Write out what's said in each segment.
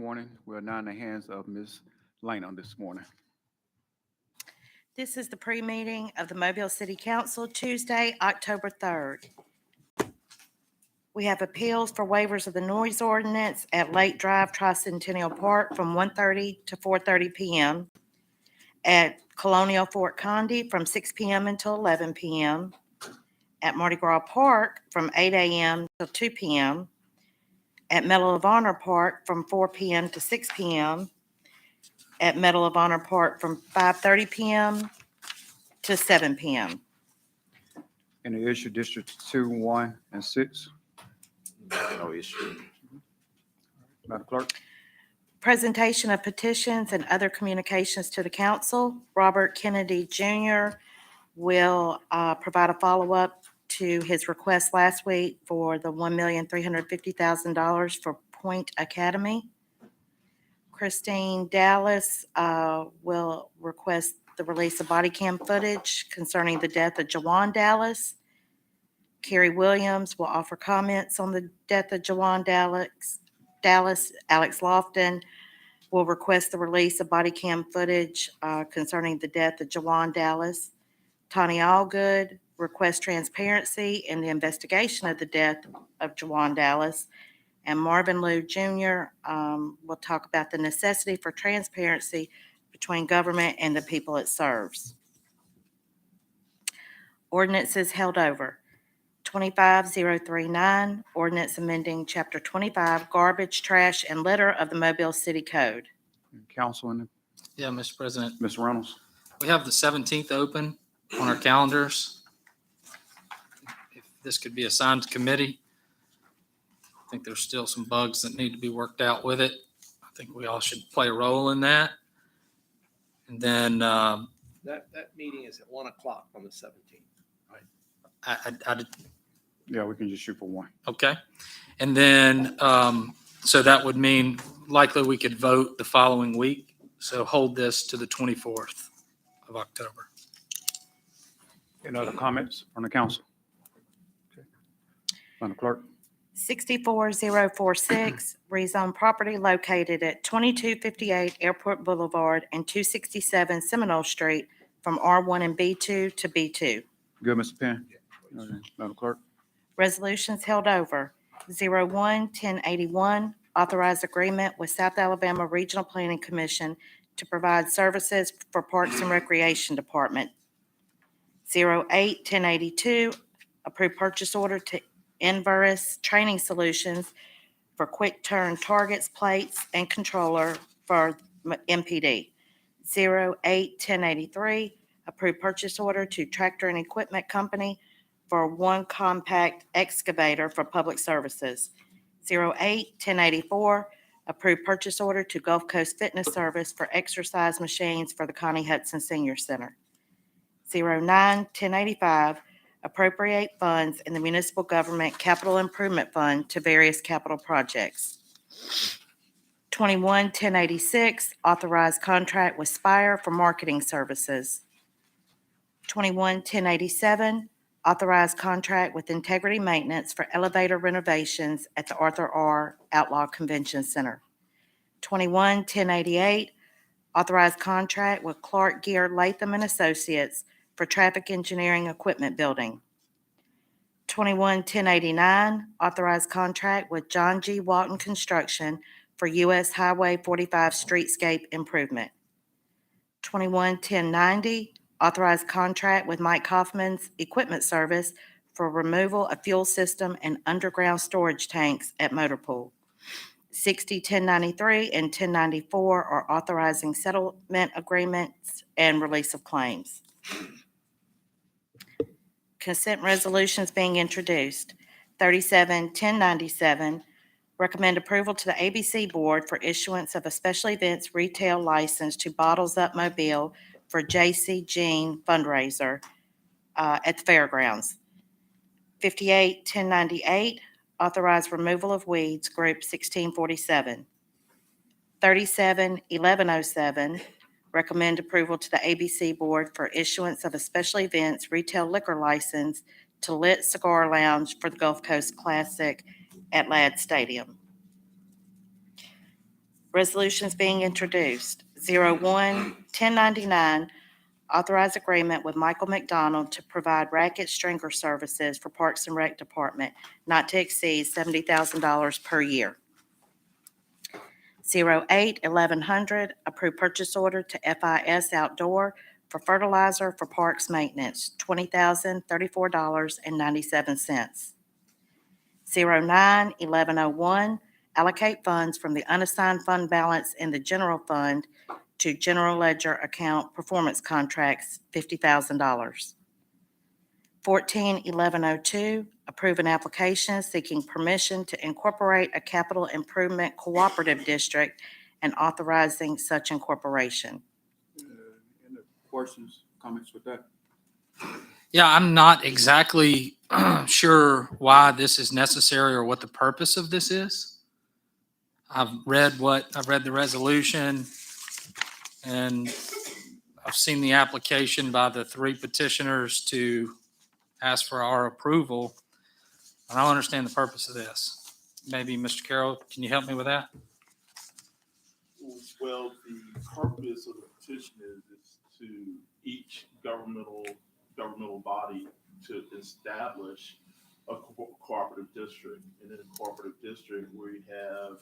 morning. We're now in the hands of Ms. Lane this morning. This is the pre-meeting of the Mobile City Council, Tuesday, October 3rd. We have appeals for waivers of the noise ordinance at Lake Drive Tricentennial Park from 1:30 to 4:30 p.m., at Colonial Fort Condy from 6 p.m. until 11 p.m., at Mardi Gras Park from 8 a.m. till 2 p.m., at Medal of Honor Park from 4 p.m. to 6 p.m., at Medal of Honor Park from 5:30 p.m. to 7 p.m. In the issue Districts 2, 1, and 6. No issue. Madam Clerk. Presentation of petitions and other communications to the council. Robert Kennedy Jr. will provide a follow-up to his request last week for the $1,350,000 for Point Academy. Christine Dallas will request the release of body cam footage concerning the death of Jawan Dallas. Carrie Williams will offer comments on the death of Jawan Dallas. Alex Lofton will request the release of body cam footage concerning the death of Jawan Dallas. Tawny Allgood requests transparency in the investigation of the death of Jawan Dallas. And Marvin Liu Jr. Will talk about the necessity for transparency between government and the people it serves. Ordinances held over. 25039, ordinance amending Chapter 25, garbage, trash, and litter of the Mobile City Code. Council and Yeah, Mr. President, Ms. Reynolds. we have the 17th open on our calendars. If this could be assigned to committee, I think there's still some bugs that need to be worked out with it. I think we all should play a role in that. And then That meeting is at 1 o'clock on the 17th. Yeah, we can just shoot for 1. Okay. And then, so that would mean likely we could vote the following week. So hold this to the 24th of October. Any other comments from the council? Okay. Madam Clerk. 64046, rezone property located at 2258 Airport Boulevard and 267 Seminole Street from R1 and B2 to B2. Good, Mr. Penn. Okay. Madam Clerk. Resolutions held over. 01-1081, authorized agreement with South Alabama Regional Planning Commission to provide services for Parks and Recreation Department. 08-1082, approved purchase order to Inverus Training Solutions for quick turn targets, plates, and controller for MPD. 08-1083, approved purchase order to Tractor and Equipment Company for one compact excavator for public services. 08-1084, approved purchase order to Gulf Coast Fitness Service for exercise machines for the Connie Hudson Senior Center. 09-1085, appropriate funds in the Municipal Government Capital Improvement Fund to various capital projects. 21-1086, authorized contract with Spire for marketing services. 21-1087, authorized contract with Integrity Maintenance for elevator renovations at the Arthur R. Outlaw Convention Center. 21-1088, authorized contract with Clark Gear Latham and Associates for traffic engineering equipment building. 21-1089, authorized contract with John G. Walton Construction for U.S. Highway 45 streetscape improvement. 21-1090, authorized contract with Mike Hoffman's Equipment Service for removal of fuel system and underground storage tanks at Motor Pool. 60-1093 and 1094 are authorizing settlement agreements and release of claims. Consent resolutions being introduced. 37-1097, recommend approval to the ABC Board for issuance of a special events retail license to Bottles Up Mobile for J.C. Jean fundraiser at the fairgrounds. 58-1098, authorized removal of weeds, group 1647. 37-1107, recommend approval to the ABC Board for issuance of a special events retail liquor license to Lit Cigar Lounge for the Gulf Coast Classic at Ladd Stadium. Resolutions being introduced. 01-1099, authorize agreement with Michael McDonald to provide racket stringer services for Parks and Rec Department, not to exceed $70,000 per year. 08-1100, approve purchase order to FIS Outdoor for fertilizer for parks maintenance, $20,034.97. 09-1101, allocate funds from the unassigned fund balance in the general fund to general ledger account performance contracts, $50,000. 14-1102, approve an application seeking permission to incorporate a capital improvement cooperative district and authorizing such incorporation. Any questions, comments with that? Yeah, I'm not exactly sure why this is necessary or what the purpose of this is. I've read the resolution, and I've seen the application by the three petitioners to ask for our approval. I don't understand the purpose of this. Maybe, Mr. Carroll, can you help me with that? Well, the purpose of the petition is to each governmental body to establish a cooperative district. And in a cooperative district, we have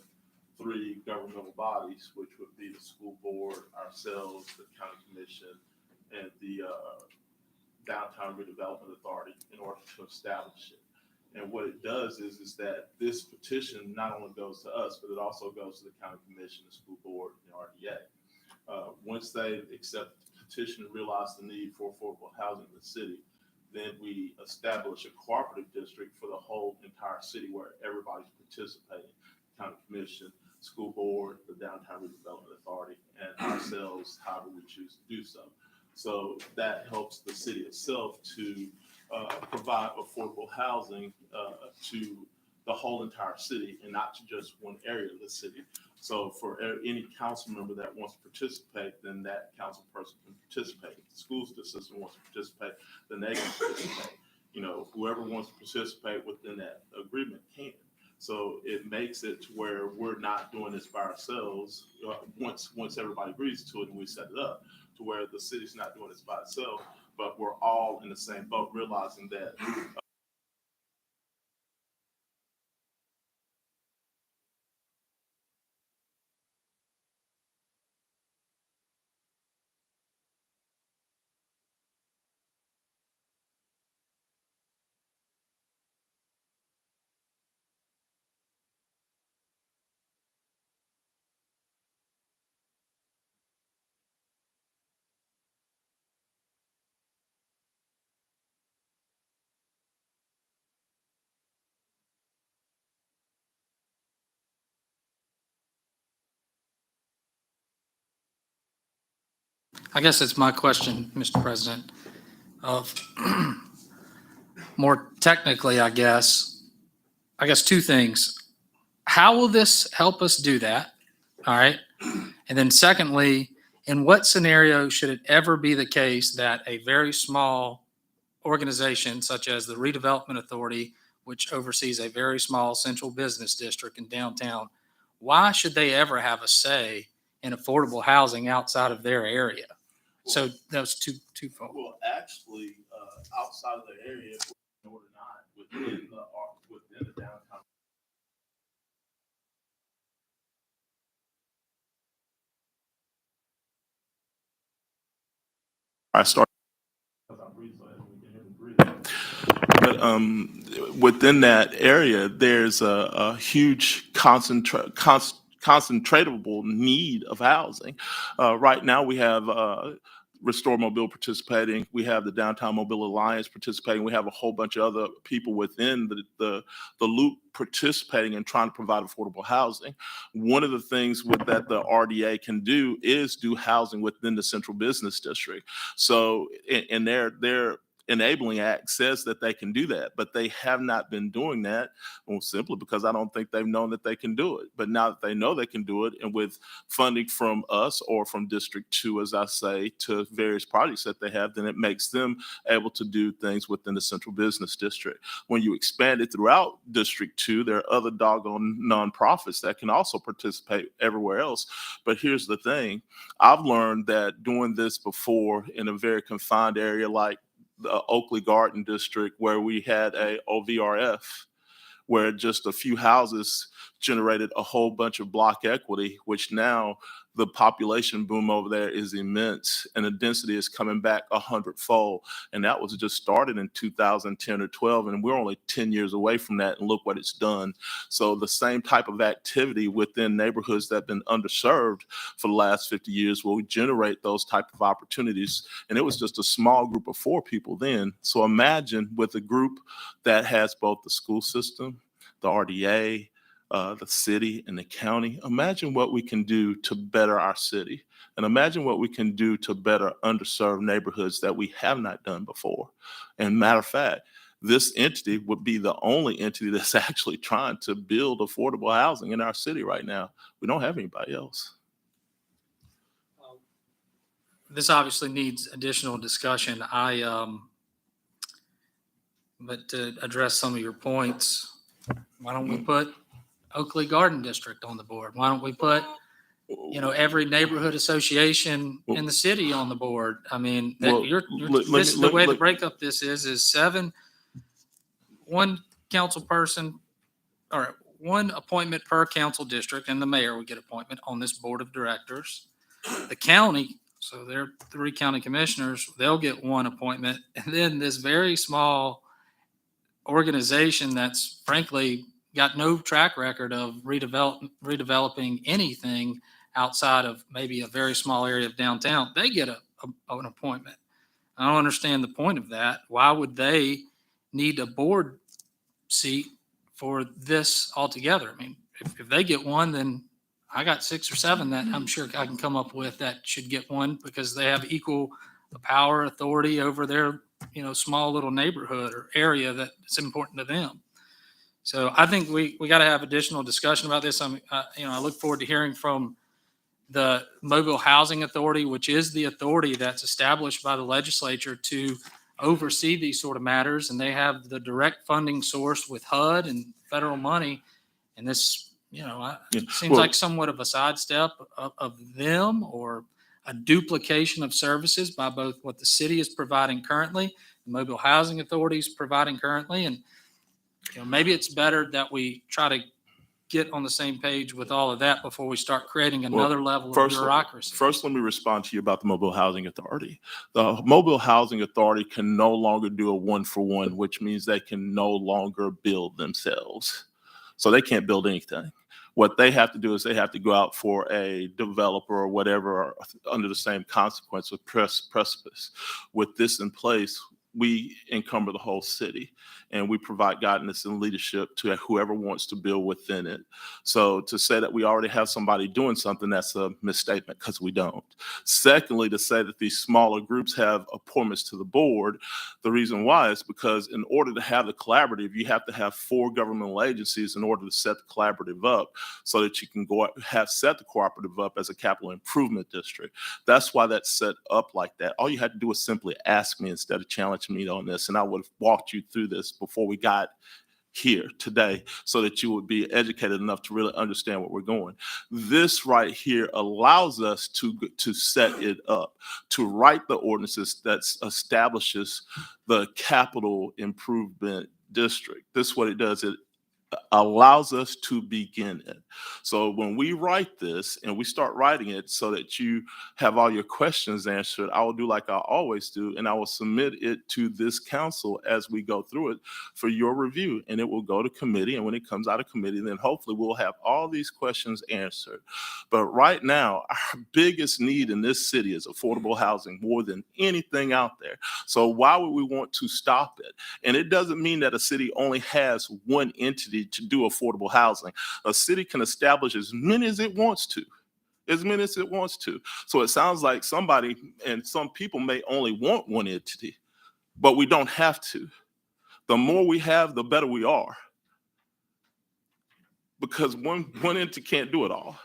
three governmental bodies, which would be the school board, ourselves, the county commission, and the downtown redevelopment authority in order to establish it. And what it does is that this petition not only goes to us, but it also goes to the county commission, the school board, and the RDA. Once they accept the petition and realize the need for affordable housing in the city, then we establish a cooperative district for the whole entire city where everybody's participating. County commission, school board, the downtown redevelopment authority, and ourselves, however we choose to do so. So that helps the city itself to provide affordable housing to the whole entire city and not to just one area of the city. So for any council member that wants to participate, then that council person can participate. If the school system wants to participate, then they can participate. You know, whoever wants to participate within that agreement can. So it makes it to where we're not doing this by ourselves. Once everybody agrees to it and we set it up, to where the city's not doing this by itself, but we're all in the same boat, realizing that I guess it's my question, Mr. President, of more technically, I guess two things. How will this help us do that? All right. And then secondly, in what scenario should it ever be the case that a very small organization such as the Redevelopment Authority, which oversees a very small central business district in downtown, why should they ever have a say in affordable housing outside of their area? So those twofold. well, actually, outside of the area, or not within the downtown. I start. But within that area, there's a huge concentratable need of housing. Right now, we have Restore Mobile participating. We have the Downtown Mobile Alliance participating. We have a whole bunch of other people within the loop participating and trying to provide affordable housing. One of the things that the RDA can do is do housing within the central business district. So, and they're Enabling Act says that they can do that, but they have not been doing that, well, simply because I don't think they've known that they can do it. But now that they know they can do it, and with funding from us or from District 2, as I say, to various projects that they have, then it makes them able to do things within the central business district. When you expand it throughout District 2, there are other doggone nonprofits that can also participate everywhere else. But here's the thing. I've learned that doing this before in a very confined area like the Oakley Garden District, where we had a OVRF, where just a few houses generated a whole bunch of block equity, which now the population boom over there is immense, and the density is coming back 100-fold. And that was just started in 2010 or 12, and we're only 10 years away from that, and look what it's done. So the same type of activity within neighborhoods that have been underserved for the last 50 years will generate those type of opportunities. And it was just a small group of 4 people then. So imagine with a group that has both the school system, the RDA, the city and the county. Imagine what we can do to better our city, and imagine what we can do to better underserved neighborhoods that we have not done before. And matter of fact, this entity would be the only entity that's actually trying to build affordable housing in our city right now. We don't have anybody else. This obviously needs additional discussion. But to address some of your points, why don't we put Oakley Garden District on the board? Why don't we put, every neighborhood association in the city on the board? I mean, the way the breakup this is 7, one council person, or one appointment per council district, and the mayor would get appointment on this board of directors. The county, so there are 3 county commissioners, they'll get 1 appointment. And then this very small organization that's frankly got no track record of redeveloping anything outside of maybe a very small area of downtown, they get an appointment. I don't understand the point of that. Why would they need a board seat for this altogether? I mean, if they get 1, then I got 6 or 7 that I'm sure I can come up with that should get 1, because they have equal power, authority over their, small little neighborhood or area that's important to them. So I think we got to have additional discussion about this. I look forward to hearing from the Mobile Housing Authority, which is the authority that's established by the legislature to oversee these sort of matters. And they have the direct funding source with HUD and federal money. And this, seems like somewhat of a sidestep of them, or a duplication of services by both what the city is providing currently, the Mobile Housing Authority is providing currently. And maybe it's better that we try to get on the same page with all of that before we start creating another level of bureaucracy. First, let me respond to you about the Mobile Housing Authority. The Mobile Housing Authority can no longer do a 1-for-1, which means they can no longer build themselves. So they can't build anything. What they have to do is they have to go out for a developer or whatever under the same consequence of precipice. With this in place, we encumber the whole city, and we provide guidance and leadership to whoever wants to build within it. So to say that we already have somebody doing something, that's a misstatement, because we don't. Secondly, to say that these smaller groups have appointments to the board, the reason why is because in order to have the collaborative, you have to have 4 governmental agencies in order to set the collaborative up, so that you can set the cooperative up as a capital improvement district. That's why that's set up like that. All you had to do was simply ask me instead of challenging me on this, and I would have walked you through this before we got here today, so that you would be educated enough to really understand what we're going. This right here allows us to set it up, to write the ordinances that establishes the capital improvement district. This is what it does. It allows us to begin it. So when we write this and we start writing it so that you have all your questions answered, I will do like I always do, and I will submit it to this council as we go through it for your review, and it will go to committee. And when it comes out of committee, then hopefully we'll have all these questions answered. But right now, our biggest need in this city is affordable housing more than anything out there. So why would we want to stop it? And it doesn't mean that a city only has one entity to do affordable housing. A city can establish as many as it wants to. So it sounds like somebody and some people may only want one entity, but we don't have to. The more we have, the better we are. Because one entity can't do it all.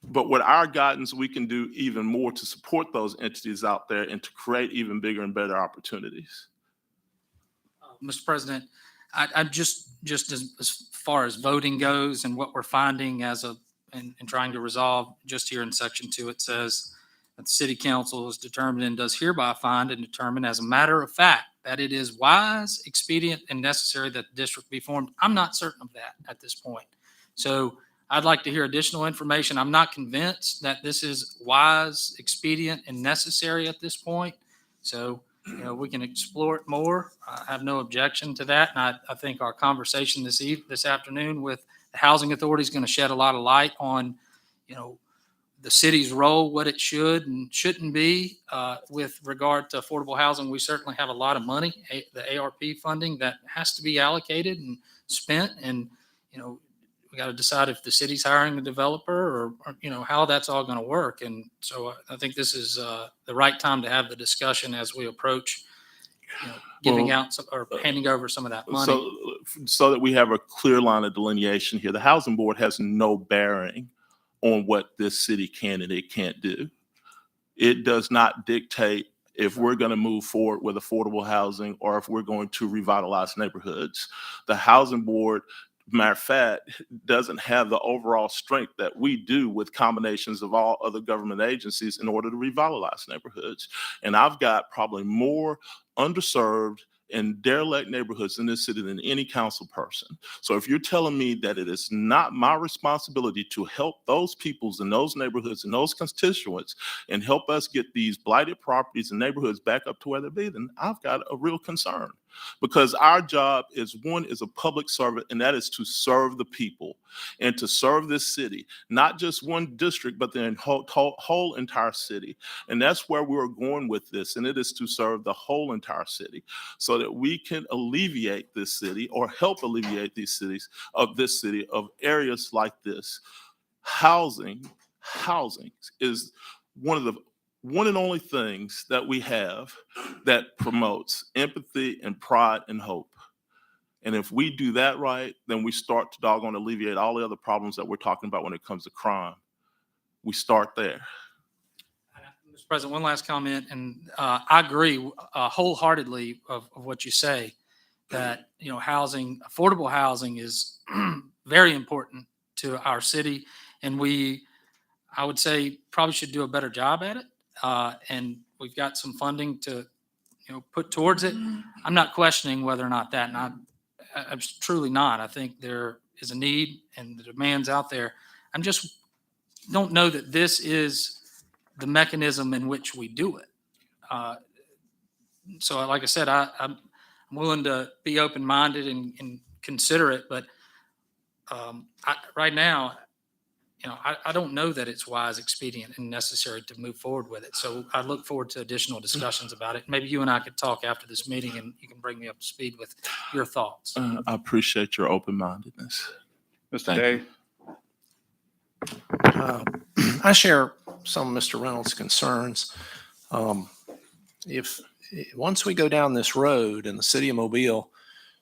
But with our guidance, we can do even more to support those entities out there and to create even bigger and better opportunities. Mr. President, I just as far as voting goes and what we're finding and trying to resolve, just here in section 2, it says that the city council is determined and does hereby find and determine as a matter of fact that it is wise, expedient, and necessary that the district be formed. I'm not certain of that at this point. So I'd like to hear additional information. I'm not convinced that this is wise, expedient, and necessary at this point. So, we can explore it more. I have no objection to that. And I think our conversation this afternoon with the Housing Authority is going to shed a lot of light on, the city's role, what it should and shouldn't be with regard to affordable housing. We certainly have a lot of money, the ARP funding that has to be allocated and spent. And, we got to decide if the city's hiring a developer or how that's all going to work. And so I think this is the right time to have the discussion as we approach, giving out or handing over some of that money. So that we have a clear line of delineation here, the Housing Board has no bearing on what this city candidate can't do. It does not dictate if we're going to move forward with affordable housing or if we're going to revitalize neighborhoods. The Housing Board, matter of fact, doesn't have the overall strength that we do with combinations of all other government agencies in order to revitalize neighborhoods. And I've got probably more underserved and derelict neighborhoods in this city than any council person. So if you're telling me that it is not my responsibility to help those peoples in those neighborhoods and those constituents and help us get these blighted properties and neighborhoods back up to where they be, then I've got a real concern. Because our job is a public servant, and that is to serve the people and to serve this city, not just one district, but the whole entire city. And that's where we're going with this. And it is to serve the whole entire city so that we can alleviate this city or help alleviate these cities of this city of areas like this. Housing is one and only things that we have that promotes empathy and pride and hope. And if we do that right, then we start to doggone alleviate all the other problems that we're talking about when it comes to crime. We start there. Mr. President, one last comment, and I agree wholeheartedly of what you say, that affordable housing is very important to our city, and I would say probably should do a better job at it. And we've got some funding to, put towards it. I'm not questioning whether or not that, and I'm truly not. I think there is a need and the demand's out there. I'm just don't know that this is the mechanism in which we do it. So like I said, I'm willing to be open-minded and consider it, but right now, I don't know that it's wise, expedient, and necessary to move forward with it. So I look forward to additional discussions about it. Maybe you and I could talk after this meeting and you can bring me up to speed with your thoughts. I appreciate your open-mindedness. Mr. Day? I share some of Mr. Reynolds' concerns. If once we go down this road and the city of Mobile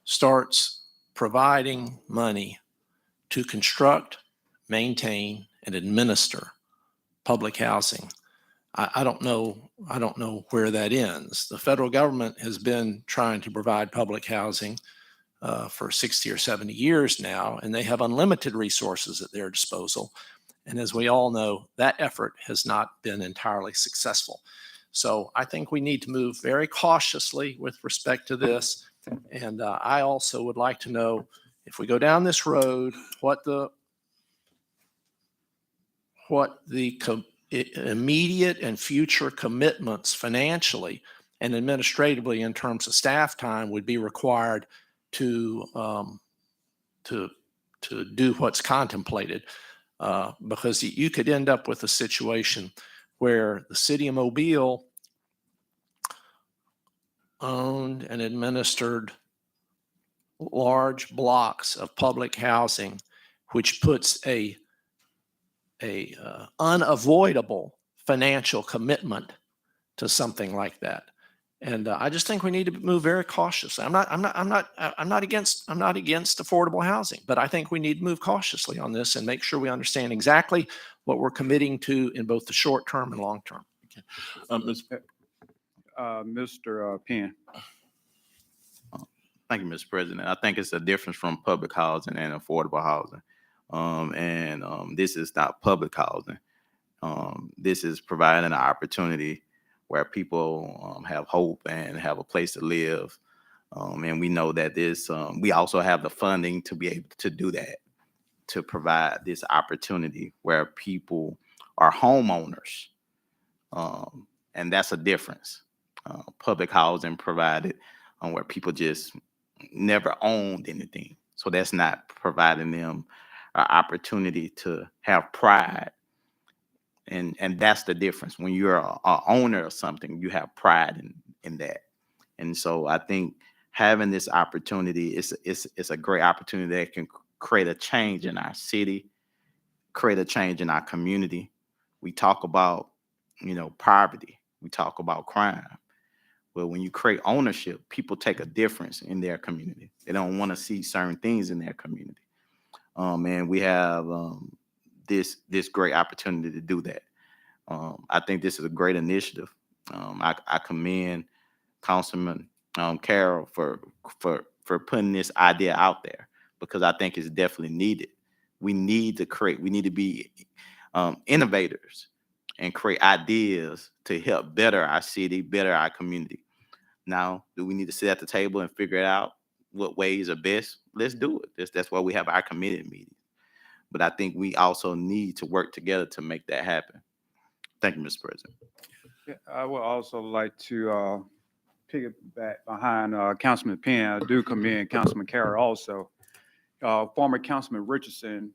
starts providing money to construct, maintain, and administer public housing, I don't know where that ends. The federal government has been trying to provide public housing for 60 or 70 years now, and they have unlimited resources at their disposal. And as we all know, that effort has not been entirely successful. So I think we need to move very cautiously with respect to this. And I also would like to know, if we go down this road, what the immediate and future commitments financially and administratively in terms of staff time would be required to do what's contemplated. Because you could end up with a situation where the city of Mobile owned and administered large blocks of public housing, which puts a unavoidable financial commitment to something like that. And I just think we need to move very cautiously. I'm not against affordable housing, but I think we need to move cautiously on this and make sure we understand exactly what we're committing to in both the short term and long term. Ms. Mr. Penn. Thank you, Mr. President. I think it's a difference from public housing and affordable housing. This is not public housing. This is providing an opportunity where people have hope and have a place to live. And we know that we also have the funding to be able to do that, to provide this opportunity where people are homeowners. And that's a difference. Public housing provided where people just never owned anything. So that's not providing them an opportunity to have pride. And that's the difference. When you're a owner of something, you have pride in that. And so I think having this opportunity is a great opportunity that can create a change in our city, create a change in our community. We talk about, poverty. We talk about crime. But when you create ownership, people take a difference in their community. They don't want to see certain things in their community. And we have this great opportunity to do that. I think this is a great initiative. I commend Councilman Carroll for putting this idea out there, because I think it's definitely needed. We need to be innovators and create ideas to help better our city, better our community. Now, do we need to sit at the table and figure out what ways are best? Let's do it. That's why we have our committee meetings. But I think we also need to work together to make that happen. Thank you, Mr. President. Yeah, I would also like to piggyback behind Councilman Penn. I do commend Councilman Carroll also. Former Councilman Richardson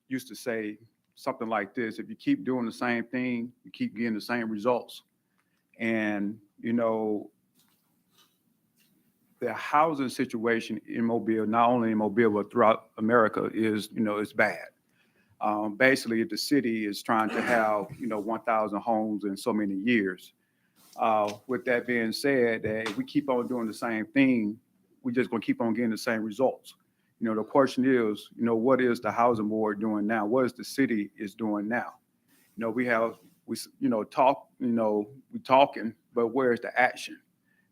used to say something like this: if you keep doing the same thing, you keep getting the same results. And, the housing situation in Mobile, not only in Mobile, but throughout America is, it's bad. Basically, the city is trying to have, 1,000 homes in so many years. With that being said, that if we keep on doing the same thing, we're just going to keep on getting the same results. The question is, what is the housing board doing now? What is the city is doing now? We talking, but where's the action?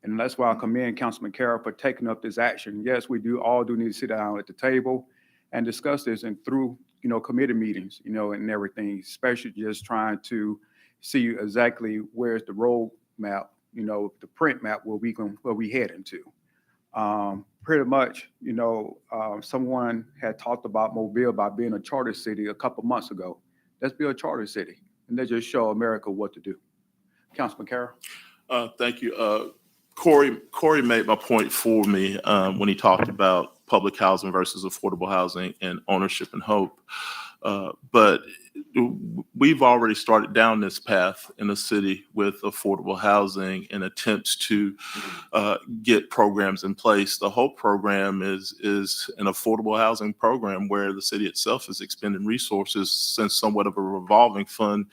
And that's why I commend Councilman Carroll for taking up this action. Yes, we all do need to sit down at the table and discuss this, and through, committee meetings, and everything, especially just trying to see exactly where's the road map, the print map where we heading to. Pretty much, someone had talked about Mobile about being a charter city a couple months ago. Let's be a charter city, and let's just show America what to do. Councilman Carroll. Thank you. Corey made my point for me when he talked about public housing versus affordable housing and ownership and hope. But we've already started down this path in the city with affordable housing and attempts to get programs in place. The HOPE program is an affordable housing program where the city itself is expending resources since somewhat of a revolving fund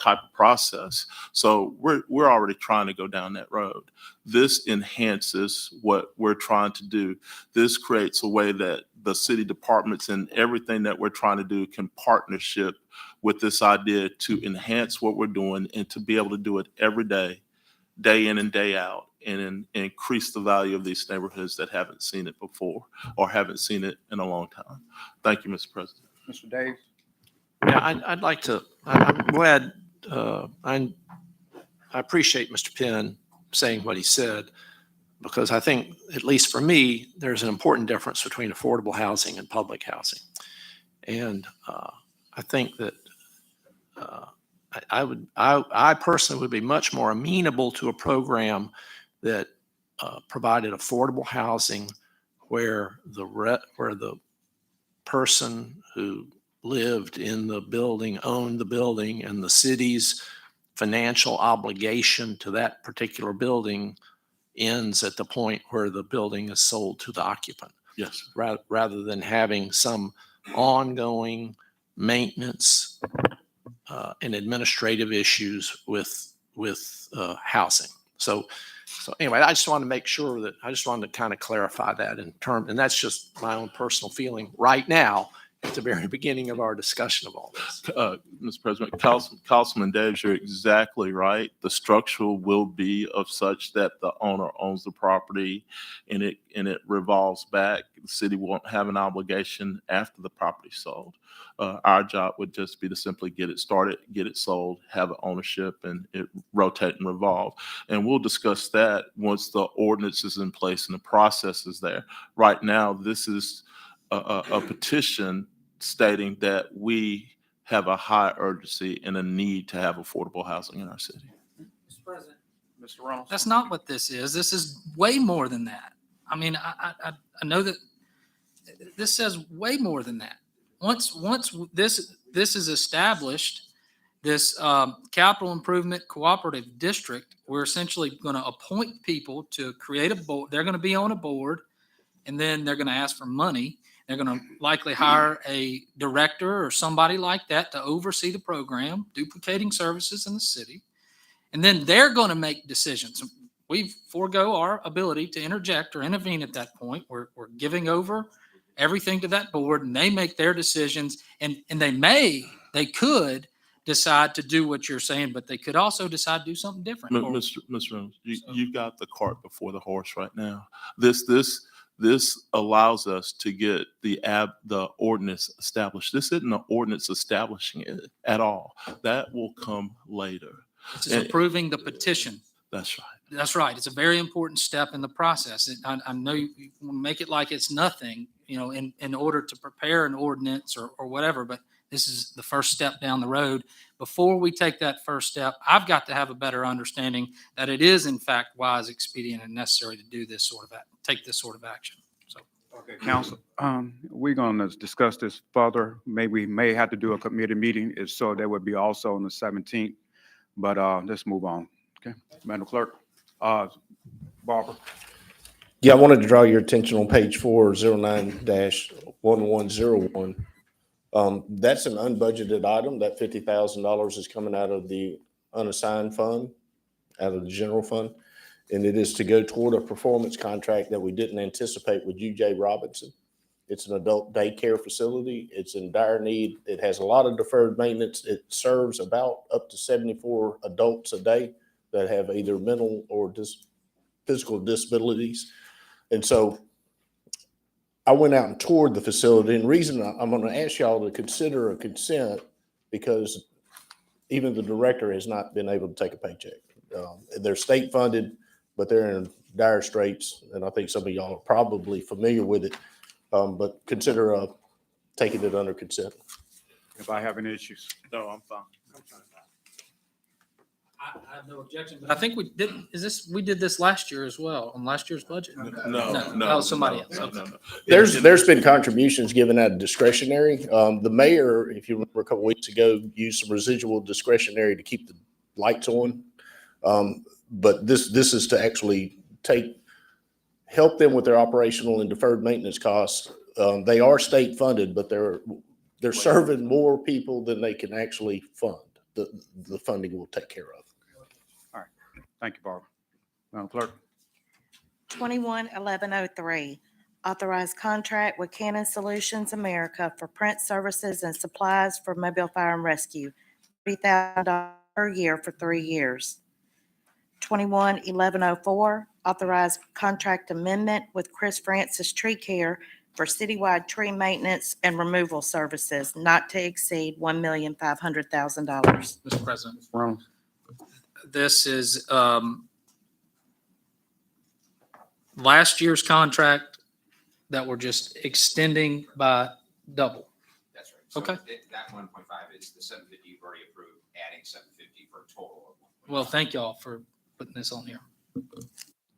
type of process. So we're already trying to go down that road. This enhances what we're trying to do. This creates a way that the city departments and everything that we're trying to do can partnership with this idea to enhance what we're doing and to be able to do it every day, day in and day out, and increase the value of these neighborhoods that haven't seen it before or haven't seen it in a long time. Thank you, Mr. President. Mr. Davis. Yeah, I'm glad, I appreciate Mr. Penn saying what he said, because I think, at least for me, there's an important difference between affordable housing and public housing. And I think that I personally would be much more amenable to a program that provided affordable housing where the person who lived in the building owned the building, and the city's financial obligation to that particular building ends at the point where the building is sold to the occupant. Yes. Rather than having some ongoing maintenance and administrative issues with housing. So anyway, I just wanted to make sure that, I just wanted to kind of clarify that in term, and that's just my own personal feeling right now at the very beginning of our discussion of all this. Mr. President, Councilman Davis, you're exactly right. The structure will be of such that the owner owns the property and it revolves back. The city won't have an obligation after the property's sold. Our job would just be to simply get it started, get it sold, have ownership, and it rotate and revolve. And we'll discuss that once the ordinance is in place and the process is there. Right now, this is a petition stating that we have a high urgency and a need to have affordable housing in our city. Mr. President. Mr. Reynolds? That's not what this is. This is way more than that. I mean, I know that this says way more than that. Once this is established, this capital improvement cooperative district, we're essentially going to appoint people to create a board. They're going to be on a board, and then they're going to ask for money. They're going to likely hire a director or somebody like that to oversee the program, duplicating services in the city. And then they're going to make decisions. We forego our ability to interject or intervene at that point. We're giving over everything to that board, and they make their decisions. And they could decide to do what you're saying, but they could also decide to do something different. Mr. Reynolds, you've got the cart before the horse right now. This allows us to get the ordinance established. This isn't an ordinance establishing it at all. That will come later. It's just approving the petition. That's right. That's right. It's a very important step in the process. I know you want to make it like it's nothing, in order to prepare an ordinance or whatever, but this is the first step down the road. Before we take that first step, I've got to have a better understanding that it is in fact wise, expedient, and necessary to do take this sort of action. So, Okay, council, we're going to discuss this further. Maybe we may have to do a committee meeting, if so, that would be also on the 17th. But let's move on. Okay, Madam Clerk, Barbara. Yeah, I wanted to draw your attention on page 409-1101. That's an unbudgeted item. That $50,000 is coming out of the unassigned fund, out of the general fund. And it is to go toward a performance contract that we didn't anticipate with UJ Robinson. It's an adult daycare facility. It's in dire need. It has a lot of deferred maintenance. It serves about up to 74 adults a day that have either mental or physical disabilities. And so I went out and toured the facility, and the reason I'm going to ask y'all to consider a consent, because even the director has not been able to take a paycheck. They're state funded, but they're in dire straits, and I think some of y'all are probably familiar with it, but consider taking it under consent. If I have any issues. No, I'm fine. I have no objection, but I think we did this last year as well, on last year's budget. No. That was somebody else. No, Okay. no. There's been contributions given out of discretionary. The mayor, if you remember a couple weeks ago, used some residual discretionary to keep the lights on. But this is to actually help them with their operational and deferred maintenance costs. They are state funded, but they're serving more people than they can actually fund. The funding will take care of. Thank you, Barbara. Madam Clerk. 21-1103, authorized contract with Cannon Solutions America for print services and supplies for mobile fire and rescue, $30,000 per year for 3 years. 21-1104, authorized contract amendment with Chris Francis Tree Care for citywide tree maintenance and removal services, not to exceed $1,500,000. Mr. President, Mr. Reynolds. this is last year's contract that we're just extending by double. That's right. So Okay. That 1.5 is the 750 you've already approved, adding 750 for a total of 1.5. Well, thank y'all for putting this on here.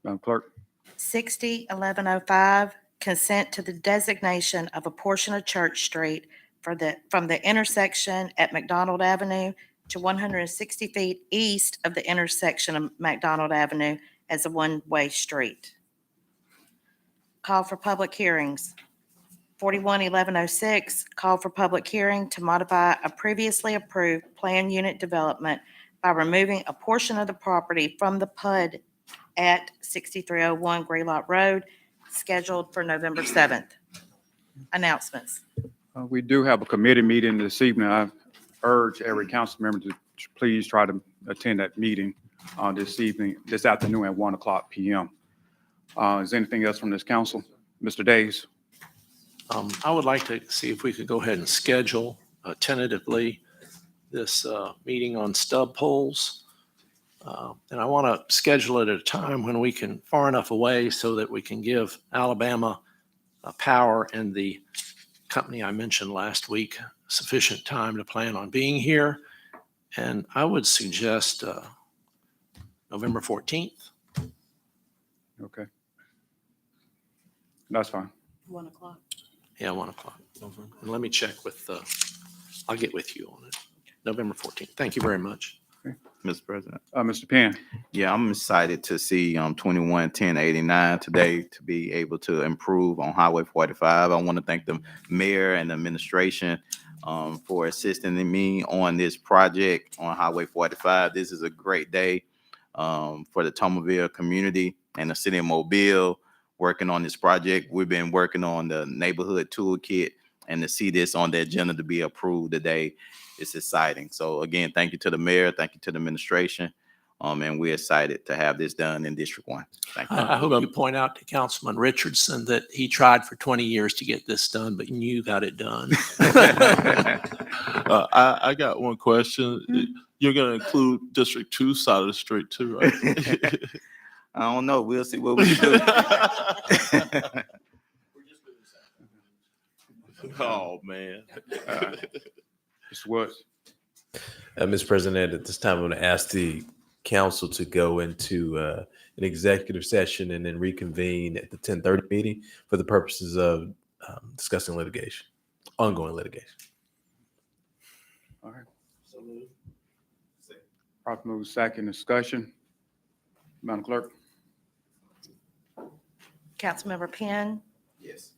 Madam Clerk. 60-1105, consent to the designation of a portion of Church Street from the intersection at McDonald Avenue to 160 feet east of the intersection of McDonald Avenue as a one-way street. Call for public hearings. 41-1106, call for public hearing to modify a previously approved plan unit development by removing a portion of the property from the PUD at 6301 Graylock Road, scheduled for November 7th. Announcements. We do have a committee meeting this evening. I urge every council member to please try to attend that meeting this afternoon at 1:00 p.m. Is there anything else from this council? Mr. Days? I would like to see if we could go ahead and schedule tentatively this meeting on stub polls. And I want to schedule it at a time when we can, far enough away so that we can give Alabama Power and the company I mentioned last week sufficient time to plan on being here. And I would suggest November 14th. Okay. That's fine. 1 o'clock. Yeah, 1:00. And let me check with, I'll get with you on it. November 14th. Thank you very much. Mr. President. Mr. Penn? Yeah, I'm excited to see 211089 today to be able to improve on Highway 45. I want to thank the mayor and the administration for assisting me on this project on Highway 45. This is a great day for the Tomerville community and the city of Mobile working on this project. We've been working on the neighborhood toolkit, and to see this on the agenda to be approved today, it's exciting. So again, thank you to the mayor, thank you to the administration, and we're excited to have this done in District 1. Thank you. I hope you point out to Councilman Richardson that he tried for 20 years to get this done, but you got it done. I got one question. You're going to include District 2 side of the street too, right? I don't know. We'll see what we can do. Oh, man. Mr. Woods? Mr. President, at this time, I'm going to ask the council to go into an executive session and then reconvene at the 10:30 meeting for the purposes of discussing litigation, ongoing litigation. All right. Properly moved second, discussion. Madam Clerk? Councilmember Penn, Yes.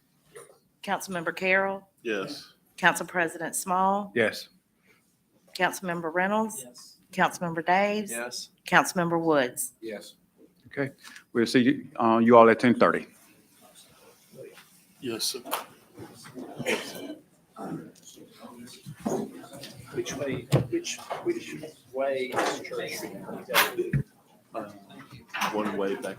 Councilmember Carroll, Yes. Council President Small, Yes. Councilmember Reynolds, Councilmember Daves, Yes. Councilmember Woods. Yes. Okay. We'll see you all at 10:30. Yes, sir. Which way is Church Street? One way back